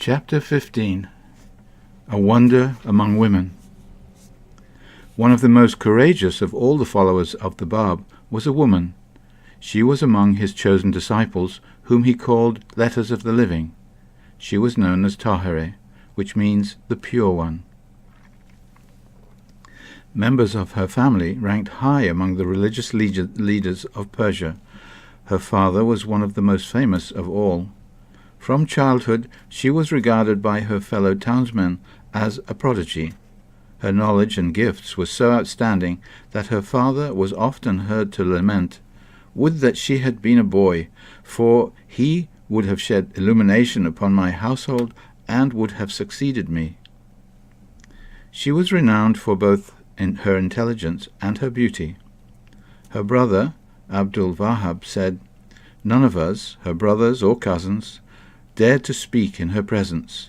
Chapter 15. A Wonder Among Women. One of the most courageous of all the followers of the Bab was a woman. She was among his chosen disciples, whom he called Letters of the Living. She was known as Tahireh, which means the Pure One. Members of her family ranked high among the religious leaders of Persia. Her father was one of the most famous of all. From childhood, she was regarded by her fellow townsmen as a prodigy. Her knowledge and gifts were so outstanding that her father was often heard to lament, "Would that she had been a boy, for he would have shed illumination upon my household and would have succeeded me." She was renowned for both her intelligence and her beauty. Her brother, Abdul Wahab, said, "None of us, her brothers or cousins, dared to speak in her presence.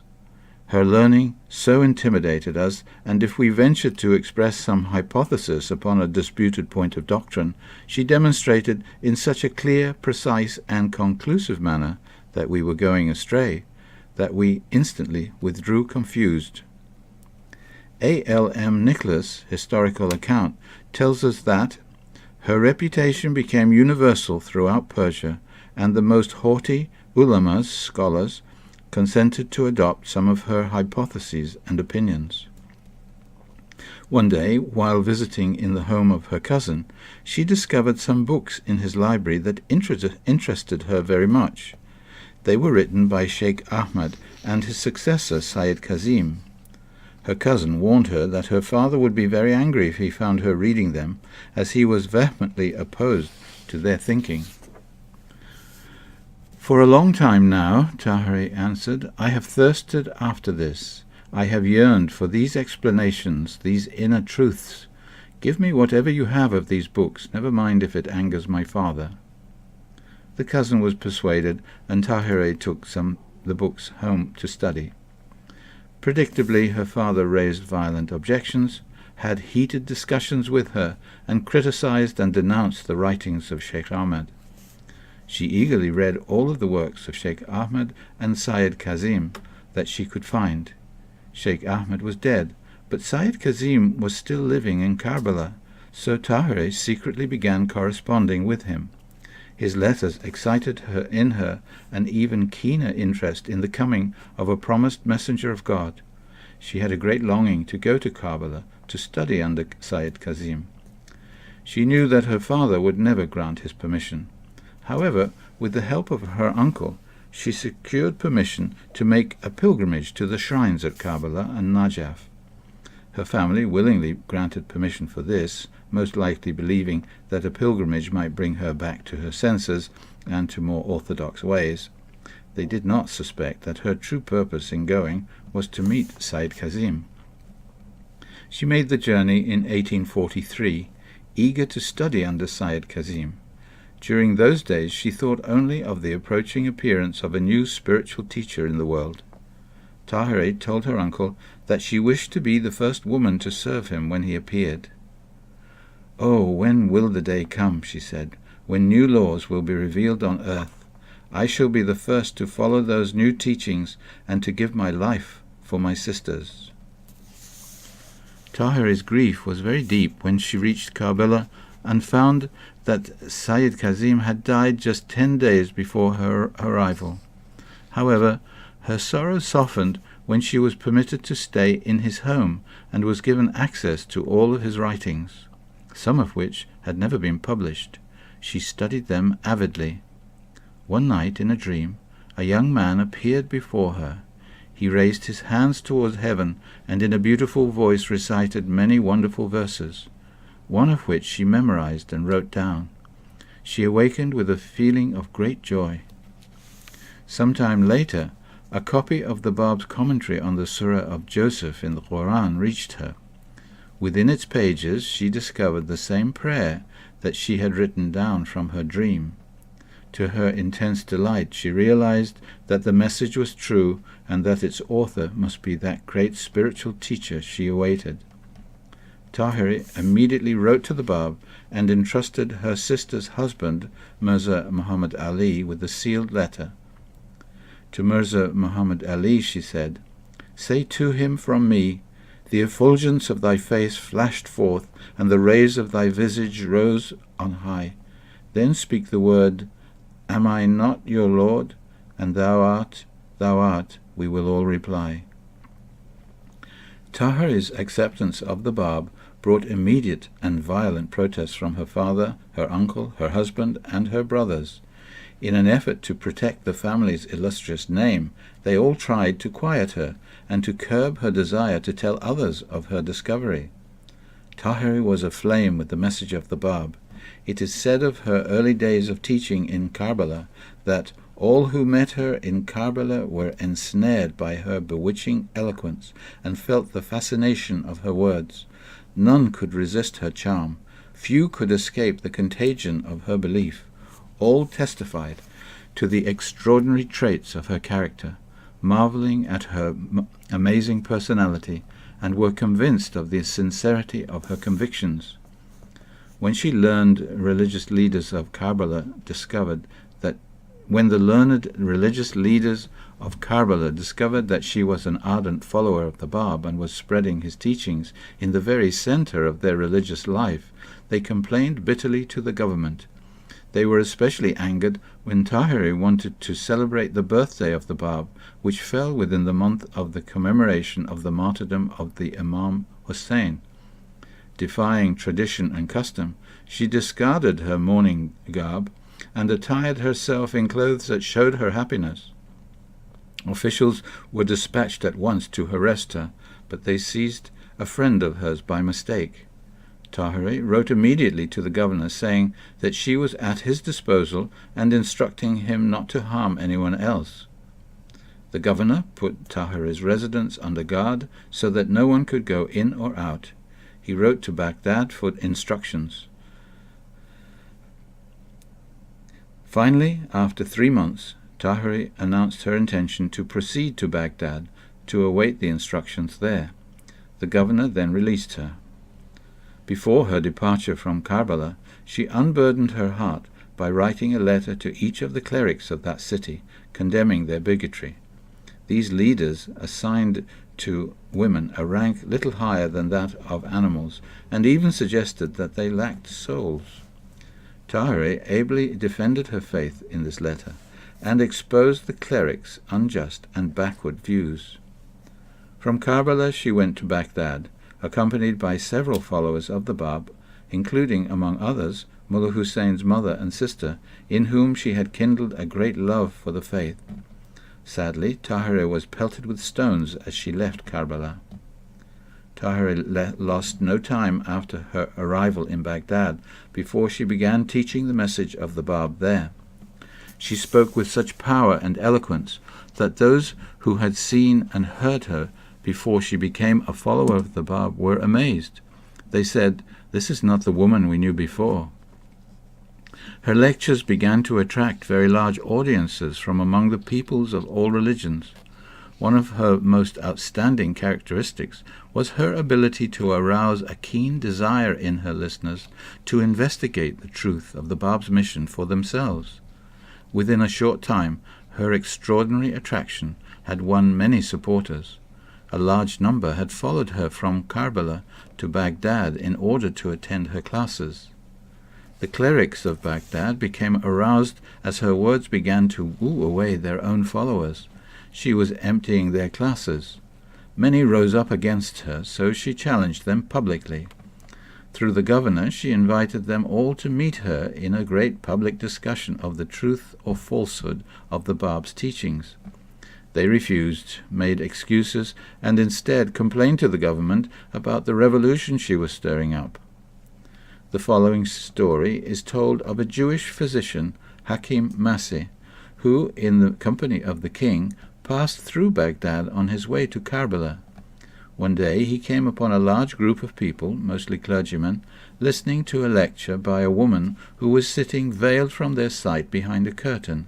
Her learning so intimidated us, and if we ventured to express some hypothesis upon a disputed point of doctrine, she demonstrated in such a clear, precise, and conclusive manner that we were going astray, that we instantly withdrew confused." A.L.M. Nicholas' historical account tells us that her reputation became universal throughout Persia, and the most haughty ulamas, scholars, consented to adopt some of her hypotheses and opinions. One day, while visiting in the home of her cousin, she discovered some books in his library that interested her very much. They were written by Sheikh Ahmad and his successor Sayyid Kazim. Her cousin warned her that her father would be very angry if he found her reading them, as he was vehemently opposed to their thinking. "For a long time now," Tahireh answered, "I have thirsted after this. I have yearned for these explanations, these inner truths. Give me whatever you have of these books, never mind if it angers my father." The cousin was persuaded, and Tahireh took the books home to study. Predictably, her father raised violent objections, had heated discussions with her, and criticized and denounced the writings of Sheikh Ahmad. She eagerly read all of the works of Sheikh Ahmad and Sayyid Kazim that she could find. Sheikh Ahmad was dead, but Sayyid Kazim was still living in Karbala, so Tahireh secretly began corresponding with him. His letters excited her an even keener interest in the coming of a promised messenger of God. She had a great longing to go to Karbala to study under Sayyid Kazim. She knew that her father would never grant his permission. However, with the help of her uncle, she secured permission to make a pilgrimage to the shrines at Karbala and Najaf. Her family willingly granted permission for this, most likely believing that a pilgrimage might bring her back to her senses and to more orthodox ways. They did not suspect that her true purpose in going was to meet Sayyid Kazim. She made the journey in 1843, eager to study under Sayyid Kazim. During those days she thought only of the approaching appearance of a new spiritual teacher in the world. Tahireh told her uncle that she wished to be the first woman to serve him when he appeared. "Oh, when will the day come," she said, "when new laws will be revealed on earth? I shall be the first to follow those new teachings and to give my life for my sisters." Tahireh's grief was very deep when she reached Karbala and found that Sayyid Kazim had died just 10 days before her arrival. However, her sorrow softened when she was permitted to stay in his home and was given access to all of his writings, some of which had never been published. She studied them avidly. One night, in a dream, a young man appeared before her. He raised his hands toward heaven and in a beautiful voice recited many wonderful verses, one of which she memorized and wrote down. She awakened with a feeling of great joy. Some time later, a copy of the Bab's commentary on the Surah of Joseph in the Quran reached her. Within its pages she discovered the same prayer that she had written down from her dream. To her intense delight, she realized that the message was true and that its author must be that great spiritual teacher she awaited. Tahireh immediately wrote to the Bab and entrusted her sister's husband, Mirza Muhammad Ali, with the sealed letter. To Mirza Muhammad Ali she said, "Say to him from me, the effulgence of thy face flashed forth, and the rays of thy visage rose on high. Then speak the word, Am I not your Lord? And thou art, we will all reply." Tahiri's acceptance of the Bab brought immediate and violent protests from her father, her uncle, her husband, and her brothers. In an effort to protect the family's illustrious name, they all tried to quiet her and to curb her desire to tell others of her discovery. Tahiri was aflame with the message of the Bab. It is said of her early days of teaching in Karbala that all who met her in Karbala were ensnared by her bewitching eloquence and felt the fascination of her words. None could resist her charm. Few could escape the contagion of her belief. All testified to the extraordinary traits of her character, marveling at her amazing personality, and were convinced of the sincerity of her convictions. When the learned religious leaders of Karbala discovered that she was an ardent follower of the Bab and was spreading his teachings in the very center of their religious life, they complained bitterly to the government. They were especially angered when Tahiri wanted to celebrate the birthday of the Bab, which fell within the month of the commemoration of the martyrdom of the Imam Hussein. Defying tradition and custom, she discarded her mourning garb and attired herself in clothes that showed her happiness. Officials were dispatched at once to arrest her, but they seized a friend of hers by mistake. Tahiri wrote immediately to the governor saying that she was at his disposal and instructing him not to harm anyone else. The governor put Tahiri's residence under guard so that no one could go in or out. He wrote to Baghdad for instructions. Finally, after 3 months, Tahiri announced her intention to proceed to Baghdad to await the instructions there. The governor then released her. Before her departure from Karbala, she unburdened her heart by writing a letter to each of the clerics of that city, condemning their bigotry. These leaders assigned to women a rank little higher than that of animals, and even suggested that they lacked souls. Tahiri ably defended her faith in this letter, and exposed the clerics' unjust and backward views. From Karbala she went to Baghdad, accompanied by several followers of the Bab, including, among others, Mullah Hussein's mother and sister, in whom she had kindled a great love for the faith. Sadly, Tahiri was pelted with stones as she left Karbala. Tahiri lost no time after her arrival in Baghdad before she began teaching the message of the Bab there. She spoke with such power and eloquence that those who had seen and heard her before she became a follower of the Bab were amazed. They said, "This is not the woman we knew before." Her lectures began to attract very large audiences from among the peoples of all religions. One of her most outstanding characteristics was her ability to arouse a keen desire in her listeners to investigate the truth of the Bab's mission for themselves. Within a short time, her extraordinary attraction had won many supporters. A large number had followed her from Karbala to Baghdad in order to attend her classes. The clerics of Baghdad became aroused as her words began to woo away their own followers. She was emptying their classes. Many rose up against her, so she challenged them publicly. Through the governor, she invited them all to meet her in a great public discussion of the truth or falsehood of the Bab's teachings. They refused, made excuses, and instead complained to the government about the revolution she was stirring up. The following story is told of a Jewish physician, Hakim Masih, who, in the company of the king, passed through Baghdad on his way to Karbala. One day he came upon a large group of people, mostly clergymen, listening to a lecture by a woman who was sitting veiled from their sight behind a curtain.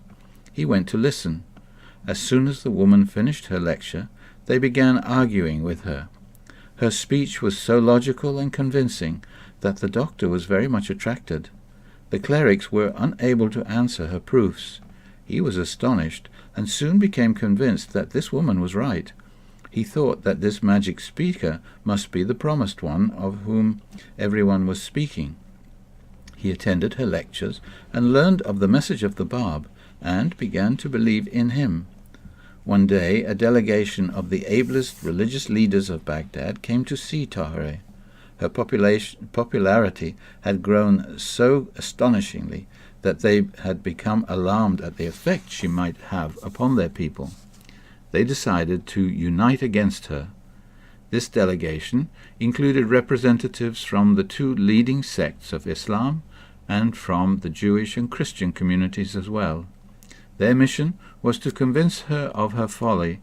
He went to listen. As soon as the woman finished her lecture, they began arguing with her. Her speech was so logical and convincing that the doctor was very much attracted. The clerics were unable to answer her proofs. He was astonished, and soon became convinced that this woman was right. He thought that this magic speaker must be the promised one of whom everyone was speaking. He attended her lectures and learned of the message of the Bab, and began to believe in him. One day a delegation of the ablest religious leaders of Baghdad came to see Tahereh. Her popularity had grown so astonishingly that they had become alarmed at the effect she might have upon their people. They decided to unite against her. This delegation included representatives from the two leading sects of Islam and from the Jewish and Christian communities as well. Their mission was to convince her of her folly.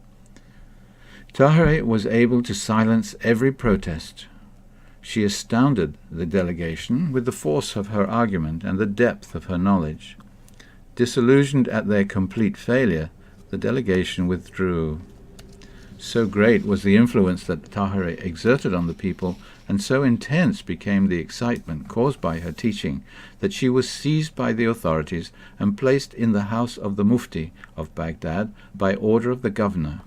Tahereh was able to silence every protest. She astounded the delegation with the force of her argument and the depth of her knowledge. Disillusioned at their complete failure, the delegation withdrew. So great was the influence that Tahereh exerted on the people, and so intense became the excitement caused by her teaching, that she was seized by the authorities and placed in the house of the Mufti of Baghdad by order of the governor.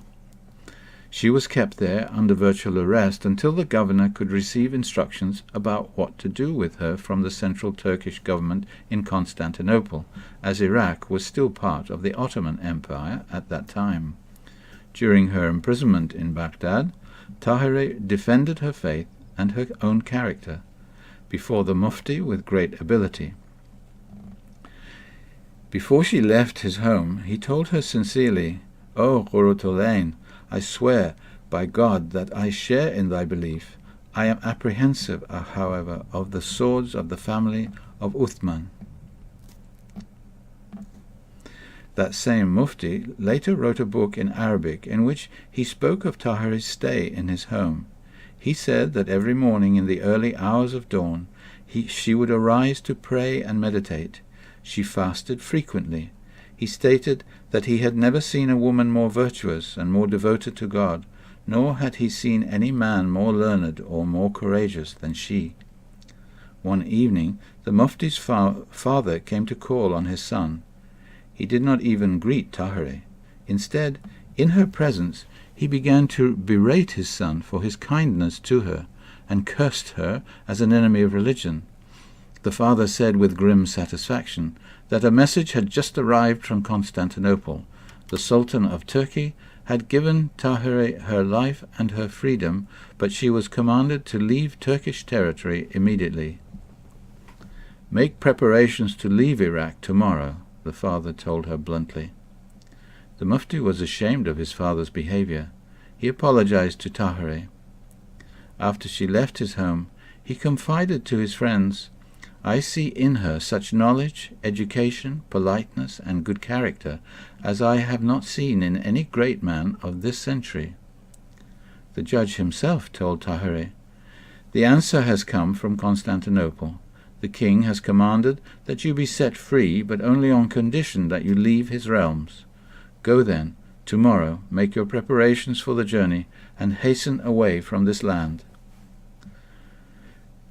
She was kept there under virtual arrest until the governor could receive instructions about what to do with her from the central Turkish government in Constantinople, as Iraq was still part of the Ottoman Empire at that time. During her imprisonment in Baghdad, Tahereh defended her faith and her own character before the Mufti with great ability. Before she left his home, he told her sincerely, "O Qurratulain, I swear by God that I share in thy belief. I am apprehensive, however, of the swords of the family of Uthman." That same Mufti later wrote a book in Arabic in which he spoke of Tahereh's stay in his home. He said that every morning in the early hours of dawn she would arise to pray and meditate. She fasted frequently. He stated that he had never seen a woman more virtuous and more devoted to God, nor had he seen any man more learned or more courageous than she. One evening the Mufti's father came to call on his son. He did not even greet Tahereh. Instead, in her presence, he began to berate his son for his kindness to her, and cursed her as an enemy of religion. The father said with grim satisfaction that a message had just arrived from Constantinople. The Sultan of Turkey had given Tahereh her life and her freedom, but she was commanded to leave Turkish territory immediately. "Make preparations to leave Iraq tomorrow," the father told her bluntly. The Mufti was ashamed of his father's behavior. He apologized to Tahereh. After she left his home, he confided to his friends, "I see in her such knowledge, education, politeness, and good character as I have not seen in any great man of this century." The judge himself told Tahereh, "The answer has come from Constantinople. The king has commanded that you be set free, but only on condition that you leave his realms. Go then, tomorrow, make your preparations for the journey, and hasten away from this land."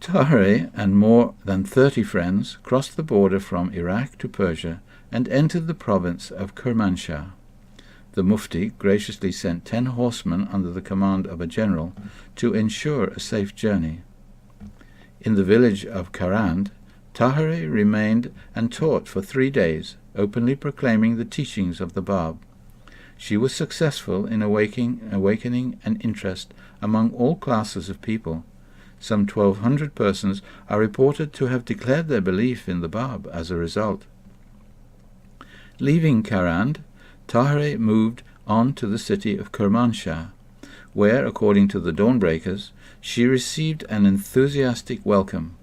Tahereh and more than 30 friends crossed the border from Iraq to Persia and entered the province of Kermanshah. The Mufti graciously sent 10 horsemen under the command of a general to ensure a safe journey. In the village of Karand, Tahereh remained and taught for 3 days, openly proclaiming the teachings of the Bab. She was successful in awakening an interest among all classes of people. Some 1,200 persons are reported to have declared their belief in the Bab as a result. Leaving Karand, Tahereh moved on to the city of Kermanshah, where, according to the Dawnbreakers, she received an enthusiastic welcome.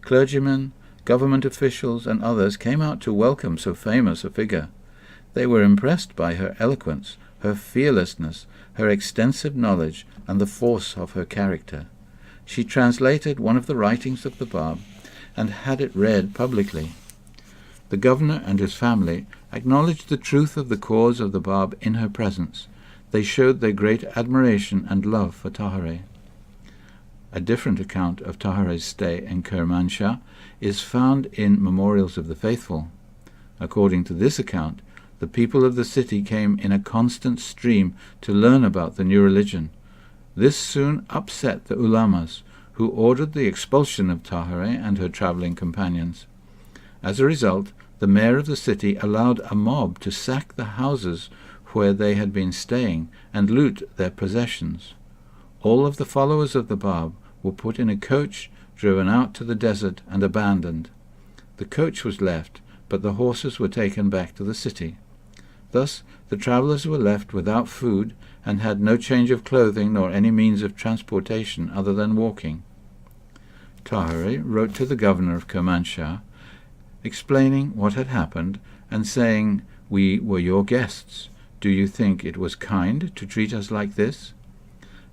Clergymen, government officials, and others came out to welcome so famous a figure. They were impressed by her eloquence, her fearlessness, her extensive knowledge, and the force of her character. She translated one of the writings of the Bab and had it read publicly. The governor and his family acknowledged the truth of the cause of the Bab in her presence. They showed their great admiration and love for Tahereh. A different account of Tahereh's stay in Kermanshah is found in Memorials of the Faithful. According to this account, the people of the city came in a constant stream to learn about the new religion. This soon upset the ulamas, who ordered the expulsion of Tahereh and her travelling companions. As a result, the mayor of the city allowed a mob to sack the houses where they had been staying and loot their possessions. All of the followers of the Bab were put in a coach, driven out to the desert and abandoned. The coach was left, but the horses were taken back to the city. Thus the travellers were left without food and had no change of clothing nor any means of transportation other than walking. Tahereh wrote to the governor of Kermanshah, explaining what had happened and saying, "We were your guests. Do you think it was kind to treat us like this?"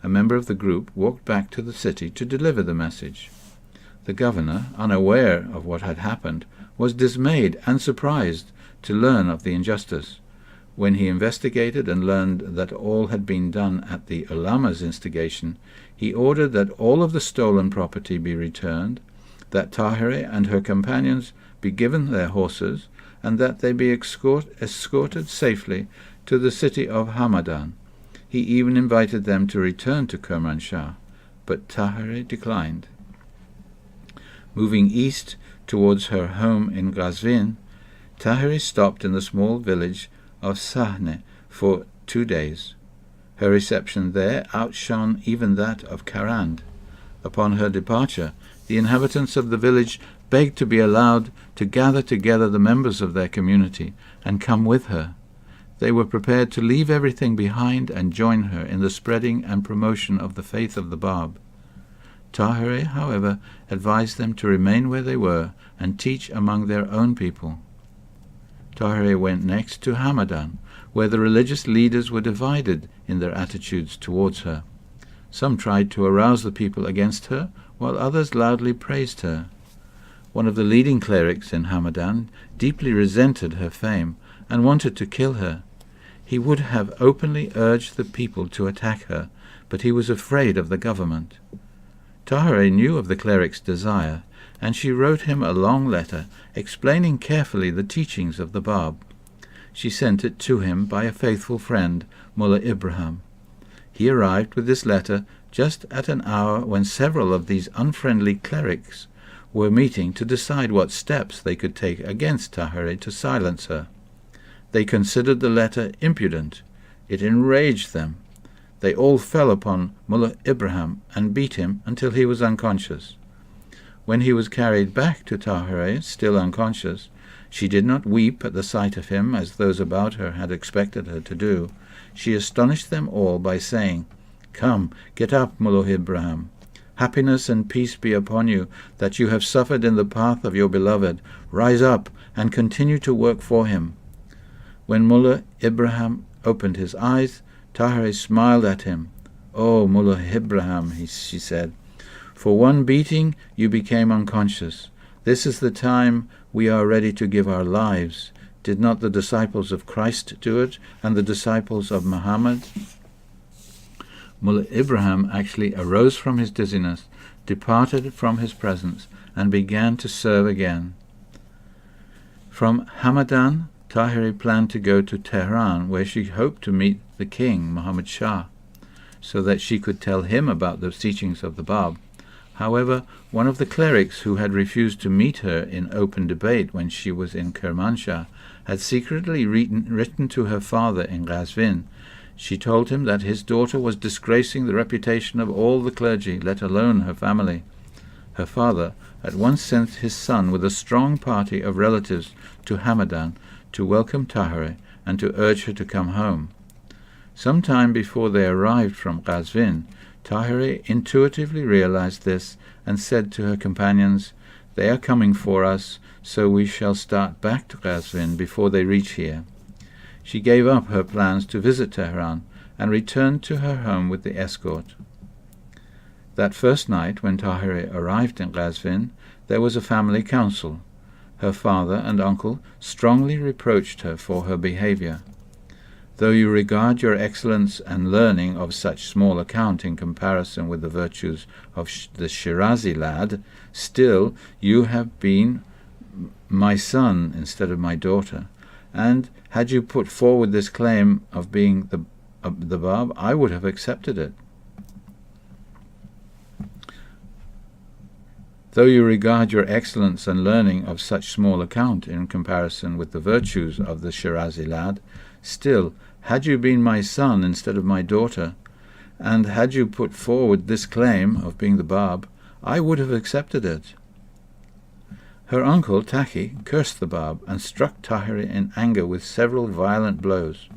A member of the group walked back to the city to deliver the message. The governor, unaware of what had happened, was dismayed and surprised to learn of the injustice. When he investigated and learned that all had been done at the ulama's instigation, he ordered that all of the stolen property be returned, that Tahereh and her companions be given their horses, and that they be escorted safely to the city of Hamadan. He even invited them to return to Kermanshah, but Tahereh declined. Moving east towards her home in Ghazvin, Tahereh stopped in the small village of Sahne for 2 days. Her reception there outshone even that of Karand. Upon her departure, the inhabitants of the village begged to be allowed to gather together the members of their community and come with her. They were prepared to leave everything behind and join her in the spreading and promotion of the faith of the Bab. Tahereh, however, advised them to remain where they were and teach among their own people. Tahereh went next to Hamadan, where the religious leaders were divided in their attitudes towards her. Some tried to arouse the people against her, while others loudly praised her. One of the leading clerics in Hamadan deeply resented her fame and wanted to kill her. He would have openly urged the people to attack her, but he was afraid of the government. Tahereh knew of the cleric's desire, and she wrote him a long letter explaining carefully the teachings of the Bab. She sent it to him by a faithful friend, Mullah Ibrahim. He arrived with this letter just at an hour when several of these unfriendly clerics were meeting to decide what steps they could take against Tahereh to silence her. They considered the letter impudent. It enraged them. They all fell upon Mullah Ibrahim and beat him until he was unconscious. When he was carried back to Tahereh, still unconscious, she did not weep at the sight of him as those about her had expected her to do. She astonished them all by saying, "Come, get up, Mullah Ibrahim. Happiness and peace be upon you, that you have suffered in the path of your beloved. Rise up and continue to work for him." When Mullah Ibrahim opened his eyes, Tahereh smiled at him. "Oh, Mullah Ibrahim," she said, "for one beating you became unconscious. This is the time we are ready to give our lives. Did not the disciples of Christ do it, and the disciples of Muhammad?" Mullah Ibrahim actually arose from his dizziness, departed from his presence, and began to serve again. From Hamadan, Tahereh planned to go to Tehran, where she hoped to meet the king, Muhammad Shah, so that she could tell him about the teachings of the Bab. However, one of the clerics who had refused to meet her in open debate when she was in Kermanshah had secretly written to her father in Ghazvin. She told him that his daughter was disgracing the reputation of all the clergy, let alone her family. Her father at once sent his son with a strong party of relatives to Hamadan to welcome Tahereh and to urge her to come home. Some time before they arrived from Ghazvin, Tahereh intuitively realized this and said to her companions, "They are coming for us, so we shall start back to Ghazvin before they reach here." She gave up her plans to visit Tehran and returned to her home with the escort. That first night, when Tahereh arrived in Ghazvin, there was a family council. Her father and uncle strongly reproached her for her behavior. "Though you regard your excellence and learning of such small account in comparison with the virtues of the Shirazi lad, still you have been my son instead of my daughter. and had you put forward this claim of being the Bab, I would have accepted it. Though you regard your excellence and learning of such small account in comparison with the virtues of the Shirazi lad, still, had you been my son instead of my daughter, and had you put forward this claim of being the Bab, I would have accepted it." Her uncle, Taki, cursed the Bab and struck Tahiri in anger with several violent blows.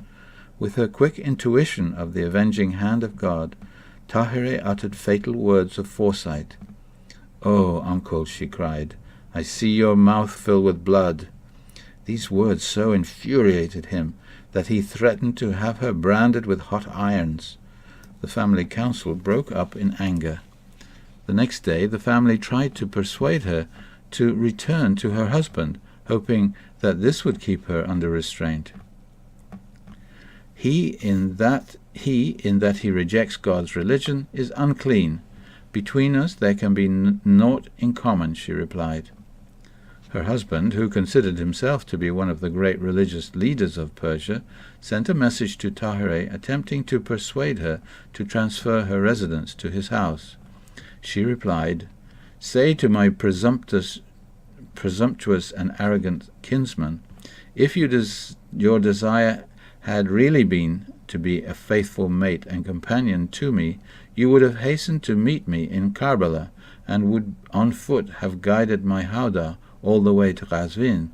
With her quick intuition of the avenging hand of God, Tahiri uttered fatal words of foresight. "Oh, uncle," she cried, "I see your mouth fill with blood." These words so infuriated him that he threatened to have her branded with hot irons. The family council broke up in anger. The next day the family tried to persuade her to return to her husband, hoping that this would keep her under restraint. He in that he rejects God's religion, is unclean. Between us there can be naught in common," she replied. Her husband, who considered himself to be one of the great religious leaders of Persia, sent a message to Tahiri attempting to persuade her to transfer her residence to his house. She replied, "Say to my presumptuous and arrogant kinsman, if your desire had really been to be a faithful mate and companion to me, you would have hastened to meet me in Karbala, and would on foot have guided my howdah all the way to Qazvin.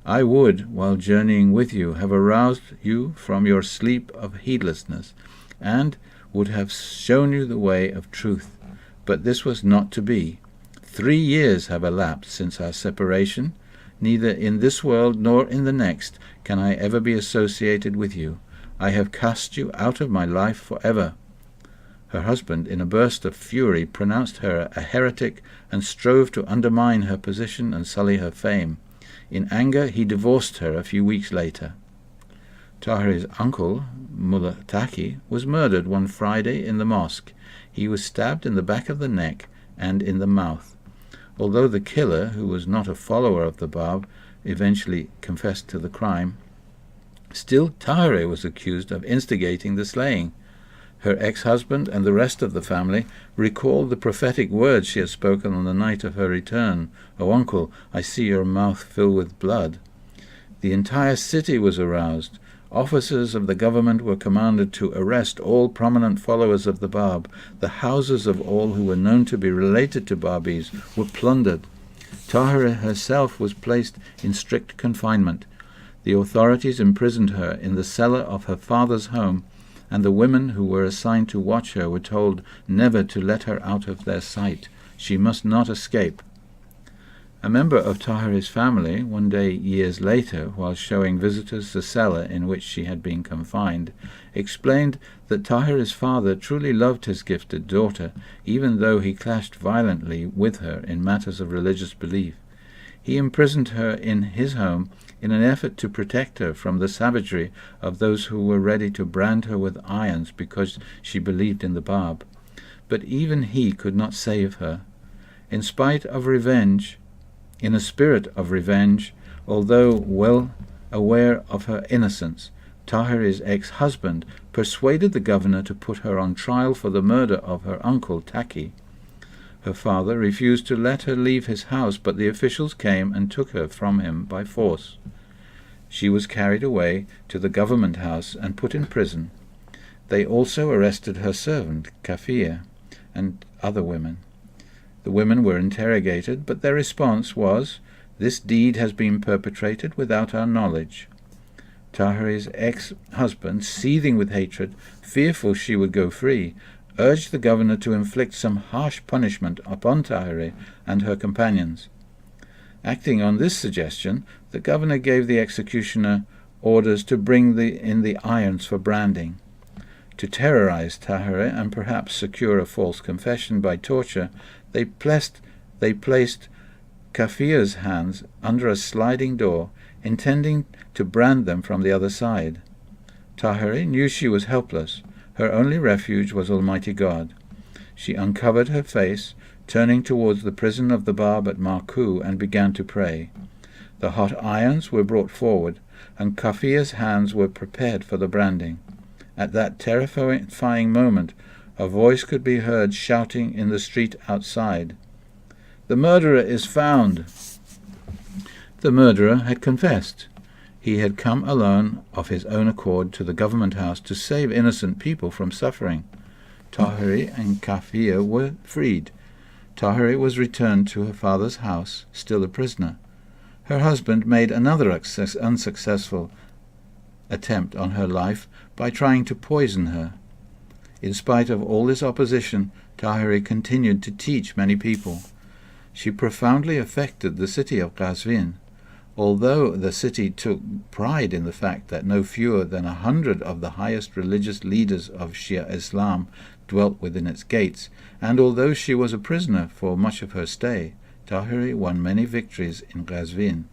I would, while journeying with you, have aroused you from your sleep of heedlessness, and would have shown you the way of truth. But this was not to be. 3 years have elapsed since our separation. Neither in this world nor in the next can I ever be associated with you. I have cast you out of my life forever." Her husband, in a burst of fury, pronounced her a heretic and strove to undermine her position and sully her fame. In anger, he divorced her a few weeks later. Tahiri's uncle, Mullah Taki, was murdered one Friday in the mosque. He was stabbed in the back of the neck and in the mouth. Although the killer, who was not a follower of the Bab, eventually confessed to the crime, still Tahiri was accused of instigating the slaying. Her ex-husband and the rest of the family recalled the prophetic words she had spoken on the night of her return. "O uncle, I see your mouth fill with blood." The entire city was aroused. Officers of the government were commanded to arrest all prominent followers of the Bab. The houses of all who were known to be related to Babis were plundered. Tahiri herself was placed in strict confinement. The authorities imprisoned her in the cellar of her father's home, and the women who were assigned to watch her were told never to let her out of their sight. She must not escape. A member of Tahiri's family, one day years later, while showing visitors the cellar in which she had been confined, explained that Tahiri's father truly loved his gifted daughter, even though he clashed violently with her in matters of religious belief. He imprisoned her in his home in an effort to protect her from the savagery of those who were ready to brand her with irons because she believed in the Bab. But even he could not save her. In a spirit of revenge, although well aware of her innocence, Tahiri's ex-husband persuaded the governor to put her on trial for the murder of her uncle Taki. Her father refused to let her leave his house, but the officials came and took her from him by force. She was carried away to the government house and put in prison. They also arrested her servant, Kafia, and other women. The women were interrogated, but their response was, "This deed has been perpetrated without our knowledge." Tahiri's ex-husband, seething with hatred, fearful she would go free, urged the governor to inflict some harsh punishment upon Tahiri and her companions. Acting on this suggestion, the governor gave the executioner orders to bring in the irons for branding. To terrorize Tahiri and perhaps secure a false confession by torture, they placed Kafia's hands under a sliding door, intending to brand them from the other side. Tahiri knew she was helpless. Her only refuge was Almighty God. She uncovered her face, turning towards the prison of the Bab at Marku, and began to pray. The hot irons were brought forward, and Kafia's hands were prepared for the branding. At that terrifying moment, a voice could be heard shouting in the street outside, "The murderer is found!" The murderer had confessed. He had come alone of his own accord to the government house to save innocent people from suffering. Tahiri and Kafia were freed. Tahiri was returned to her father's house, still a prisoner. Her husband made another unsuccessful attempt on her life by trying to poison her. In spite of all this opposition, Tahiri continued to teach many people. She profoundly affected the city of Qazvin. Although the city took pride in the fact that no fewer than 100 of the highest religious leaders of Shia Islam dwelt within its gates, and although she was a prisoner for much of her stay, Tahiri won many victories in Qazvin.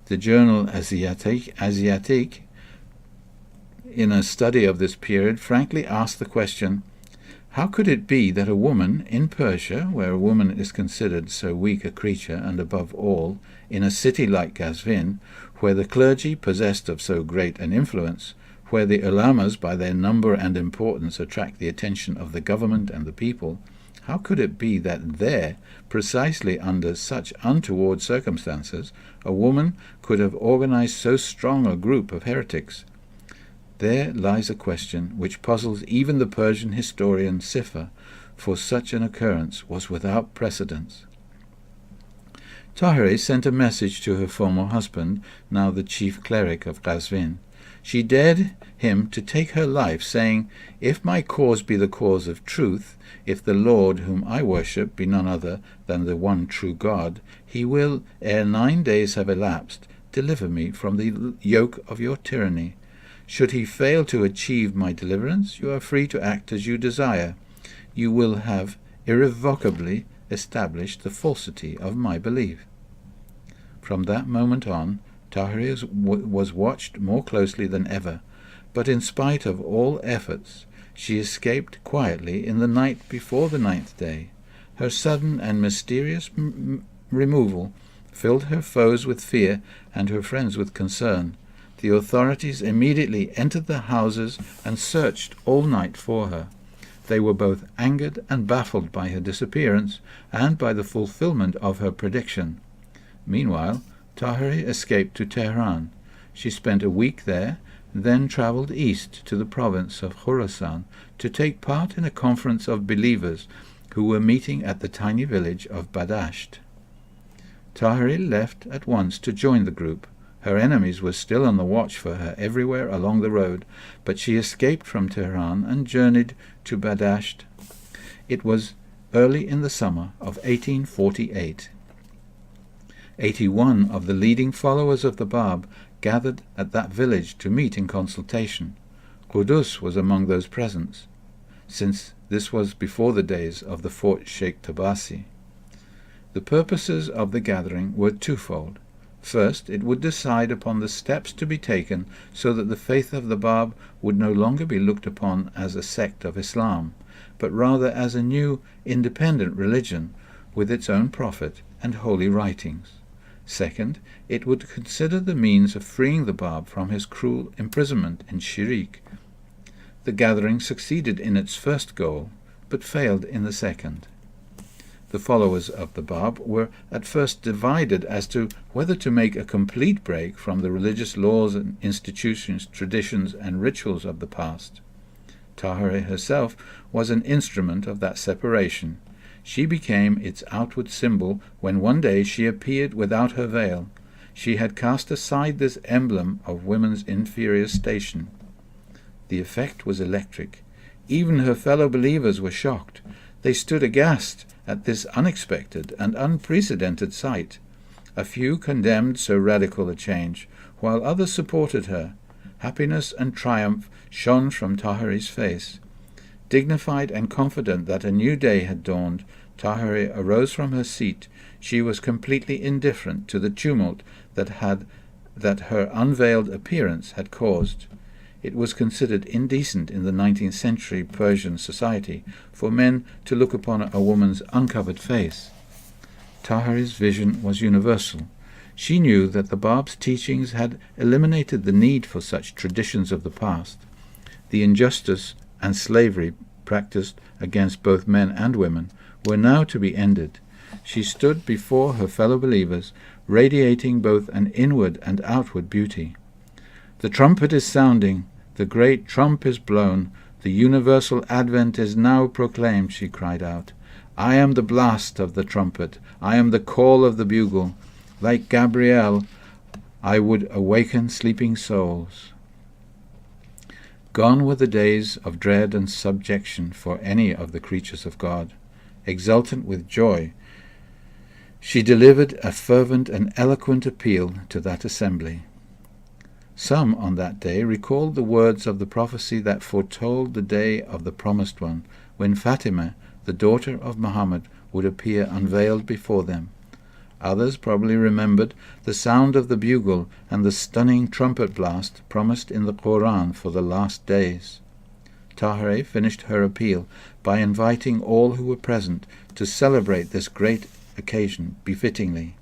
The journal Asiatique, in a study of this period, frankly asked the question, how could it be that a woman in Persia, where a woman is considered so weak a creature, and above all, in a city like Qazvin, where the clergy possessed of so great an influence, where the ulamas by their number and importance attract the attention of the government and the people, how could it be that there, precisely under such untoward circumstances, a woman could have organized so strong a group of heretics? There lies a question which puzzles even the Persian historian Sifr, for such an occurrence was without precedence. Tahiri sent a message to her former husband, now the chief cleric of Qazvin. She dared him to take her life, saying, "If my cause be the cause of truth, if the Lord whom I worship be none other than the one true God, he will, ere 9 days have elapsed, deliver me from the yoke of your tyranny. Should he fail to achieve my deliverance, you are free to act as you desire. You will have irrevocably established the falsity of my belief." From that moment on, Tahiri was watched more closely than ever, but in spite of all efforts, she escaped quietly in the night before the 9th day. Her sudden and mysterious removal filled her foes with fear and her friends with concern. The authorities immediately entered the houses and searched all night for her. They were both angered and baffled by her disappearance and by the fulfillment of her prediction. Meanwhile, Tahiri escaped to Tehran. She spent a week there, then travelled east to the province of Khorasan to take part in a conference of believers who were meeting at the tiny village of Badasht. Tahiri left at once to join the group. Her enemies were still on the watch for her everywhere along the road, but she escaped from Tehran and journeyed to Badasht. It was early in the summer of 1848. 81 of the leading followers of the Bab gathered at that village to meet in consultation. Qudus was among those present, since this was before the days of the Fort Sheikh Tabasi. The purposes of the gathering were twofold. First, it would decide upon the steps to be taken so that the faith of the Bab would no longer be looked upon as a sect of Islam, but rather as a new independent religion with its own prophet and holy writings. Second, it would consider the means of freeing the Bab from his cruel imprisonment in Shirik. The gathering succeeded in its first goal, but failed in the second. The followers of the Bab were at first divided as to whether to make a complete break from the religious laws and institutions, traditions, and rituals of the past. Tahiri herself was an instrument of that separation. She became its outward symbol when one day she appeared without her veil. She had cast aside this emblem of women's inferior station. The effect was electric. Even her fellow believers were shocked. They stood aghast at this unexpected and unprecedented sight. A few condemned so radical a change, while others supported her. Happiness and triumph shone from Tahiri's face. Dignified and confident that a new day had dawned, Tahiri arose from her seat. She was completely indifferent to the tumult that her unveiled appearance had caused. It was considered indecent in the 19th century Persian society for men to look upon a woman's uncovered face. Tahiri's vision was universal. She knew that the Bab's teachings had eliminated the need for such traditions of the past. The injustice and slavery practiced against both men and women were now to be ended. She stood before her fellow believers, radiating both an inward and outward beauty. The trumpet is sounding, the great trump is blown, the universal advent is now proclaimed, she cried out. I am the blast of the trumpet, I am the call of the bugle. Like Gabriel, I would awaken sleeping souls. Gone were the days of dread and subjection for any of the creatures of God. Exultant with joy, she delivered a fervent and eloquent appeal to that assembly. Some on that day recalled the words of the prophecy that foretold the day of the promised one, when Fatima, the daughter of Muhammad, would appear unveiled before them. Others probably remembered the sound of the bugle and the stunning trumpet blast promised in the Quran for the last days. Tahirih finished her appeal by inviting all who were present to celebrate this great occasion befittingly.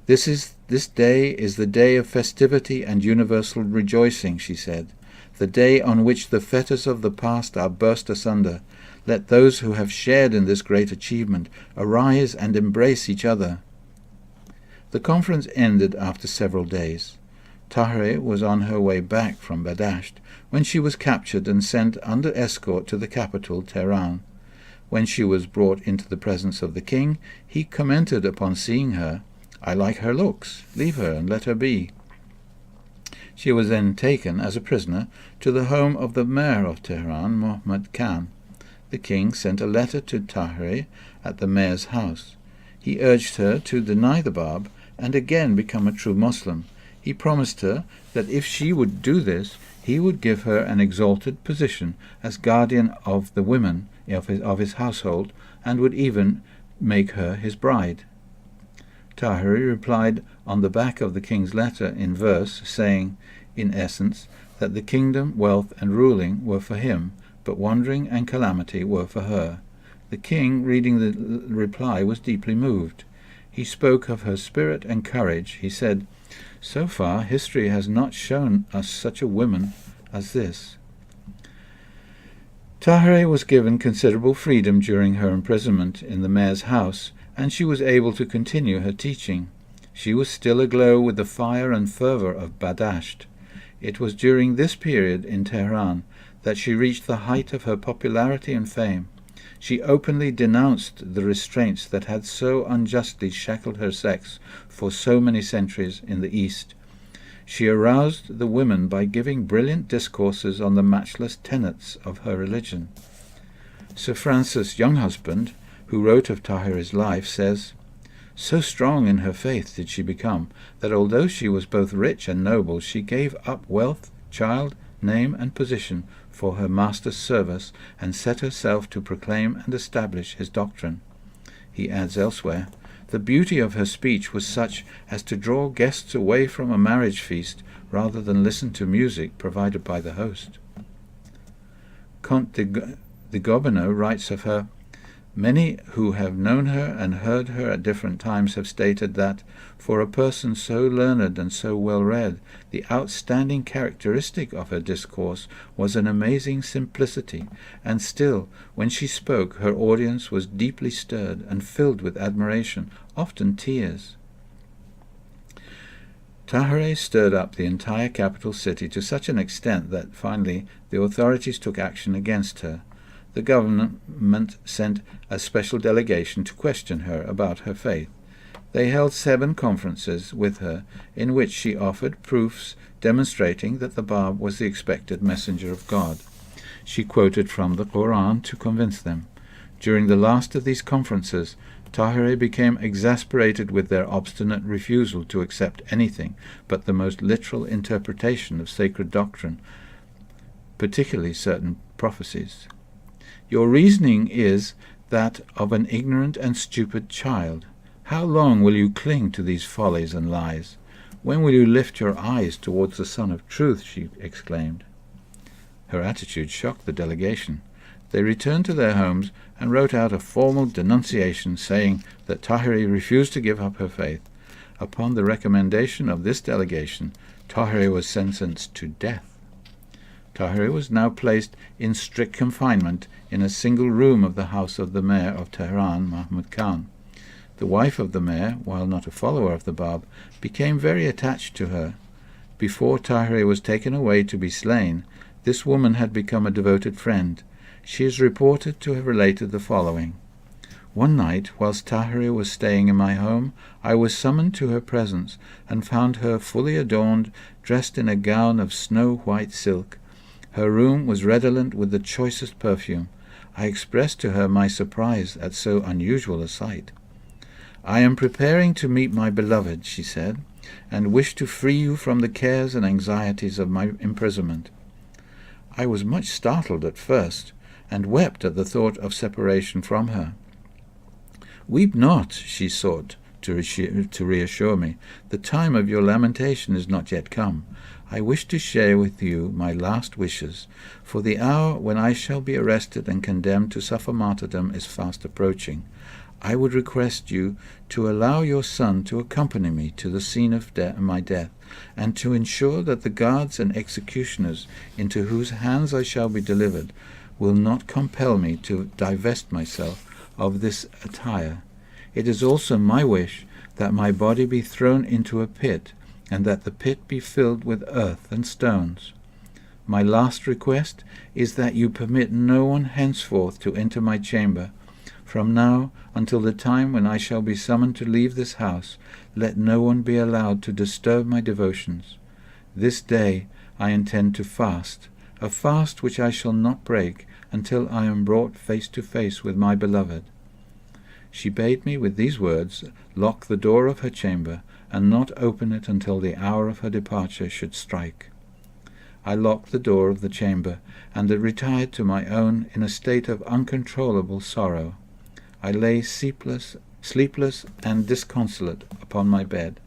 This day is the day of festivity and universal rejoicing, she said, the day on which the fetters of the past are burst asunder. Let those who have shared in this great achievement arise and embrace each other. The conference ended after several days. Tahirih was on her way back from Badasht when she was captured and sent under escort to the capital, Tehran. When she was brought into the presence of the king, he commented upon seeing her, I like her looks. Leave her and let her be. She was then taken as a prisoner to the home of the mayor of Tehran, Muhammad Khan. The king sent a letter to Tahirih at the mayor's house. He urged her to deny the Bab and again become a true Muslim. He promised her that if she would do this, he would give her an exalted position as guardian of the women of his household, and would even make her his bride. Tahirih replied on the back of the king's letter in verse, saying, in essence, that the kingdom, wealth, and ruling were for him, but wandering and calamity were for her. The king, reading the reply, was deeply moved. He spoke of her spirit and courage. He said, So far, history has not shown us such a woman as this. Tahirih was given considerable freedom during her imprisonment in the mayor's house, and she was able to continue her teaching. She was still aglow with the fire and fervour of Badasht. It was during this period in Tehran that she reached the height of her popularity and fame. She openly denounced the restraints that had so unjustly shackled her sex for so many centuries in the East. She aroused the women by giving brilliant discourses on the matchless tenets of her religion. Sir Francis Younghusband, who wrote of Tahirih's life, says, So strong in her faith did she become, that although she was both rich and noble, she gave up wealth, child, name, and position for her master's service, and set herself to proclaim and establish his doctrine. He adds elsewhere, The beauty of her speech was such as to draw guests away from a marriage feast rather than listen to music provided by the host. Comte de Gobineau writes of her, Many who have known her and heard her at different times have stated that, for a person so learned and so well read, the outstanding characteristic of her discourse was an amazing simplicity, and still, when she spoke, her audience was deeply stirred and filled with admiration, often tears. Tahirih stirred up the entire capital city to such an extent that finally the authorities took action against her. The government sent a special delegation to question her about her faith. They held 7 conferences with her, in which she offered proofs demonstrating that the Bab was the expected messenger of God. She quoted from the Quran to convince them. During the last of these conferences, Tahirih became exasperated with their obstinate refusal to accept anything but the most literal interpretation of sacred doctrine, particularly certain prophecies. Your reasoning is that of an ignorant and stupid child. How long will you cling to these follies and lies? When will you lift your eyes towards the Sun of Truth? She exclaimed. Her attitude shocked the delegation. They returned to their homes and wrote out a formal denunciation saying that Tahirih refused to give up her faith. Upon the recommendation of this delegation, Tahiri was sentenced to death. Tahiri was now placed in strict confinement in a single room of the house of the mayor of Tehran, Mahmud Khan. The wife of the mayor, while not a follower of the Bab, became very attached to her. Before Tahiri was taken away to be slain, this woman had become a devoted friend. She is reported to have related the following. One night, whilst Tahiri was staying in my home, I was summoned to her presence, and found her fully adorned, dressed in a gown of snow-white silk. Her room was redolent with the choicest perfume. I expressed to her my surprise at so unusual a sight. "I am preparing to meet my beloved," she said, "and wish to free you from the cares and anxieties of my imprisonment." I was much startled at first, and wept at the thought of separation from her. "Weep not," she sought to reassure me. "The time of your lamentation is not yet come. I wish to share with you my last wishes, for the hour when I shall be arrested and condemned to suffer martyrdom is fast approaching. I would request you to allow your son to accompany me to the scene of my death, and to ensure that the guards and executioners into whose hands I shall be delivered will not compel me to divest myself of this attire. It is also my wish that my body be thrown into a pit, and that the pit be filled with earth and stones. My last request is that you permit no one henceforth to enter my chamber. From now until the time when I shall be summoned to leave this house, let no one be allowed to disturb my devotions. This day I intend to fast, a fast which I shall not break until I am brought face to face with my beloved." She bade me with these words lock the door of her chamber, and not open it until the hour of her departure should strike. I locked the door of the chamber, and retired to my own in a state of uncontrollable sorrow. I lay sleepless and disconsolate upon my bed.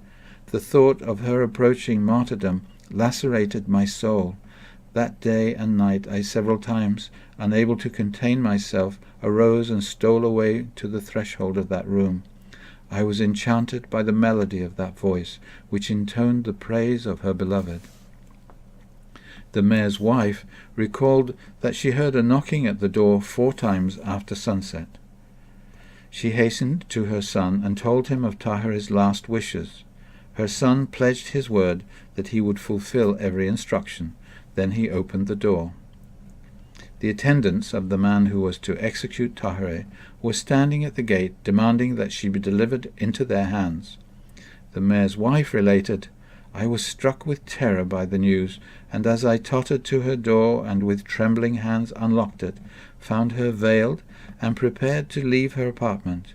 The thought of her approaching martyrdom lacerated my soul. That day and night I several times, unable to contain myself, arose and stole away to the threshold of that room. I was enchanted by the melody of that voice, which intoned the praise of her beloved. The mayor's wife recalled that she heard a knocking at the door 4 times after sunset. She hastened to her son and told him of Tahiri's last wishes. Her son pledged his word that he would fulfill every instruction. Then he opened the door. The attendants of the man who was to execute Tahiri were standing at the gate, demanding that she be delivered into their hands. The mayor's wife related, "I was struck with terror by the news, and as I tottered to her door and with trembling hands unlocked it, found her veiled and prepared to leave her apartment.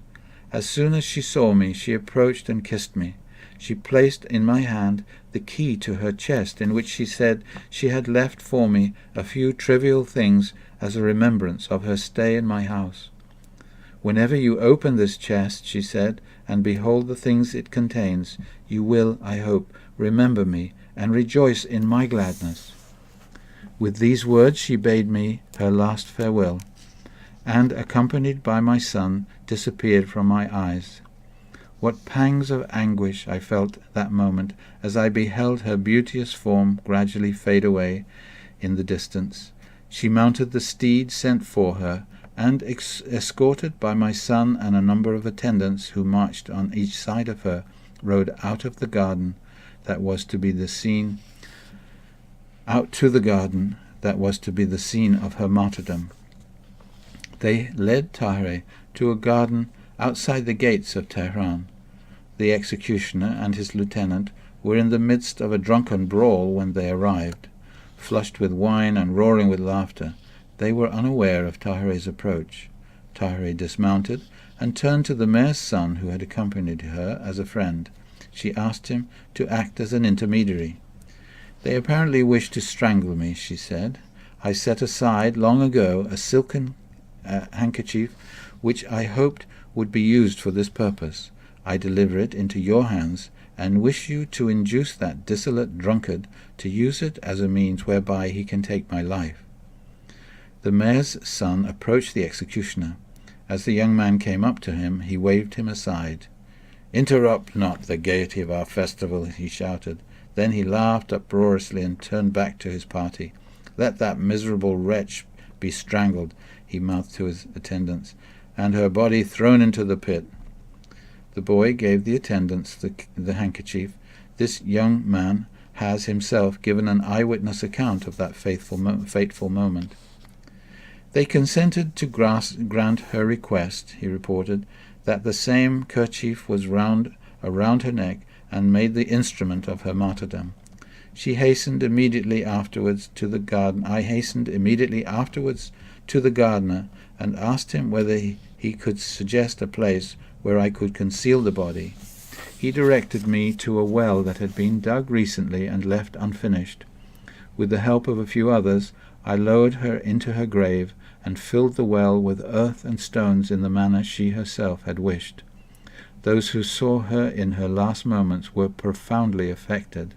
As soon as she saw me, she approached and kissed me. She placed in my hand the key to her chest, in which she said she had left for me a few trivial things as a remembrance of her stay in my house. Whenever you open this chest, she said, and behold the things it contains, you will, I hope, remember me and rejoice in my gladness." With these words she bade me her last farewell, and, accompanied by my son, disappeared from my eyes. What pangs of anguish I felt that moment as I beheld her beauteous form gradually fade away in the distance. She mounted the steed sent for her, and, escorted by my son and a number of attendants who marched on each side of her, rode out to the garden that was to be the scene of her martyrdom. They led Tahiri to a garden outside the gates of Tehran. The executioner and his lieutenant were in the midst of a drunken brawl when they arrived. Flushed with wine and roaring with laughter, they were unaware of Tahiri's approach. Tahiri dismounted and turned to the mayor's son, who had accompanied her as a friend. She asked him to act as an intermediary. "They apparently wish to strangle me," she said. "I set aside long ago a silken handkerchief which I hoped would be used for this purpose. I deliver it into your hands, and wish you to induce that dissolute drunkard to use it as a means whereby he can take my life." The mayor's son approached the executioner. As the young man came up to him, he waved him aside. "Interrupt not the gaiety of our festival," he shouted. Then he laughed uproariously and turned back to his party. "Let that miserable wretch be strangled," he mouthed to his attendants, "and her body thrown into the pit." The boy gave the attendants the handkerchief. This young man has himself given an eyewitness account of that fateful moment. "They consented to grant her request," he reported, "that the same kerchief was around her neck and made the instrument of her martyrdom. I hastened immediately afterwards to the gardener and asked him whether he could suggest a place where I could conceal the body. He directed me to a well that had been dug recently and left unfinished. With the help of a few others, I lowered her into her grave and filled the well with earth and stones in the manner she herself had wished. Those who saw her in her last moments were profoundly affected."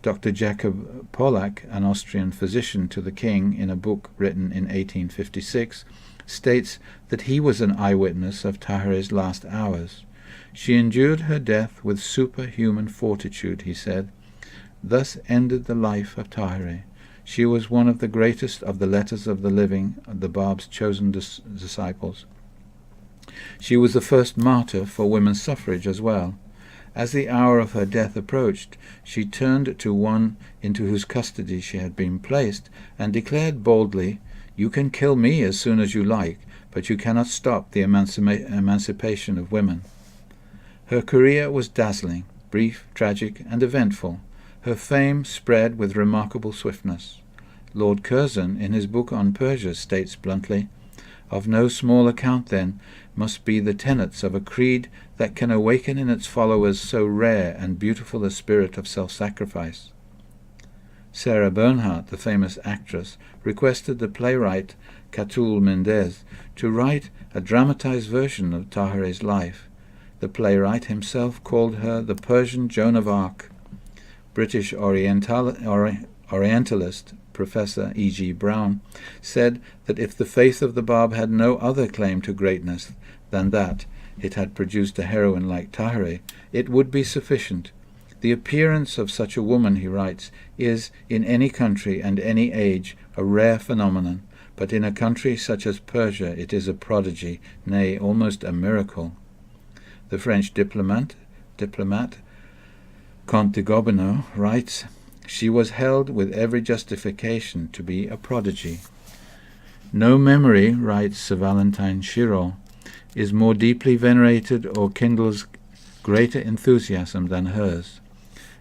Dr. Jacob Pollack, an Austrian physician to the king, in a book written in 1856, states that he was an eyewitness of Tahere's last hours. "She endured her death with superhuman fortitude," he said. "Thus ended the life of Tahere. She was one of the greatest of the letters of the living, the Bab's chosen disciples. She was the first martyr for women's suffrage as well. As the hour of her death approached, she turned to one into whose custody she had been placed, and declared boldly, 'You can kill me as soon as you like, but you cannot stop the emancipation of women.' Her career was dazzling, brief, tragic, and eventful. Her fame spread with remarkable swiftness. Lord Curzon, in his book on Persia, states bluntly, 'Of no small account, then, must be the tenets of a creed that can awaken in its followers so rare and beautiful a spirit of self-sacrifice.' Sarah Bernhardt, the famous actress, requested the playwright Catulle Mendez to write a dramatized version of Tahere's life. The playwright himself called her the Persian Joan of Arc. British Orientalist Professor E.G. Brown said that if the faith of the Bab had no other claim to greatness than that it had produced a heroine like Tahere, it would be sufficient. The appearance of such a woman, he writes, is, in any country and any age, a rare phenomenon, but in a country such as Persia it is a prodigy, nay, almost a miracle. The French diplomat Comte de Gobineau writes, "She was held with every justification to be a prodigy." "No memory," writes Sir Valentine Shirol, "is more deeply venerated or kindles greater enthusiasm than hers,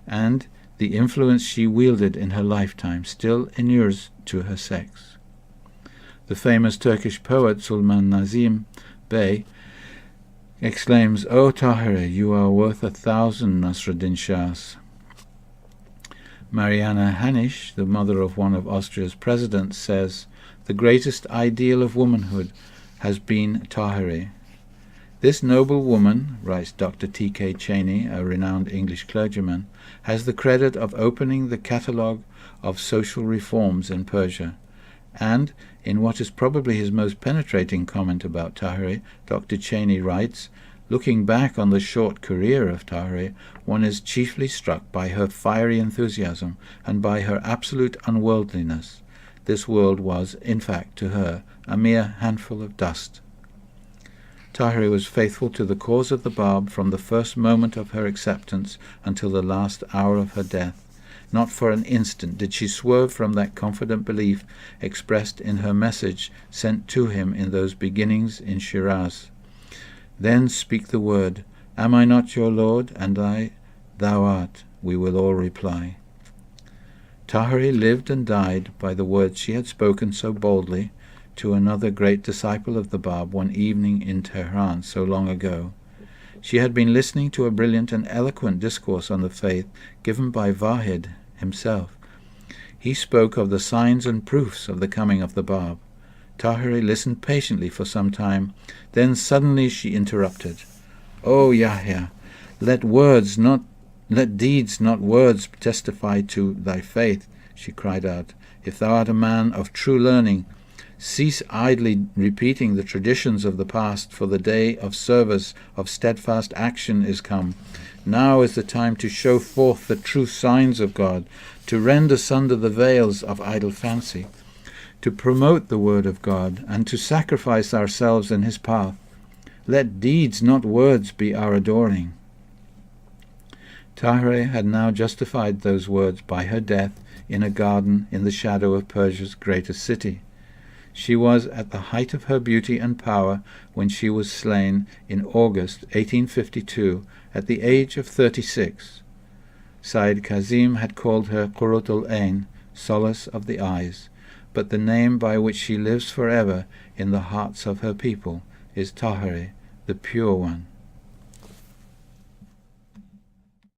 and the influence she wielded in her lifetime still inures to her sex." The famous Turkish poet Sulman Nazim Bey exclaims, "O Tahere, you are worth 1,000 Nasruddin Shahs." Mariana Hanisch, the mother of one of Austria's presidents, says, "The greatest ideal of womanhood has been Tahere." "This noble woman," writes Dr. T.K. Cheney, a renowned English clergyman, "has the credit of opening the catalogue of social reforms in Persia." And, in what is probably his most penetrating comment about Tahere, Dr. Cheney writes, "Looking back on the short career of Tahere, one is chiefly struck by her fiery enthusiasm and by her absolute unworldliness. This world was, in fact, to her, a mere handful of dust." Tahere was faithful to the cause of the Bab from the first moment of her acceptance until the last hour of her death. Not for an instant did she swerve from that confident belief expressed in her message sent to him in those beginnings in Shiraz. "Then speak the word, 'Am I not your Lord?' And I, 'Thou art,' we will all reply." Tahere lived and died by the words she had spoken so boldly to another great disciple of the Bab one evening in Tehran so long ago. She had been listening to a brilliant and eloquent discourse on the faith given by Vahid himself. He spoke of the signs and proofs of the coming of the Bab. Tahere listened patiently for some time. Then suddenly she interrupted. "O Yahya, let deeds, not words, testify to thy faith," she cried out. "If thou art a man of true learning, Cease idly repeating the traditions of the past, for the day of service, of steadfast action is come. Now is the time to show forth the true signs of God, to rend asunder the veils of idle fancy, to promote the word of God, and to sacrifice ourselves in his path. Let deeds, not words, be our adoring. Tahirih had now justified those words by her death in a garden in the shadow of Persia's greatest city. She was at the height of her beauty and power when she was slain in August 1852 at the age of 36. Said Kazim had called her Qurratul Ain, solace of the eyes, but the name by which she lives forever in the hearts of her people is Tahirih, the Pure One.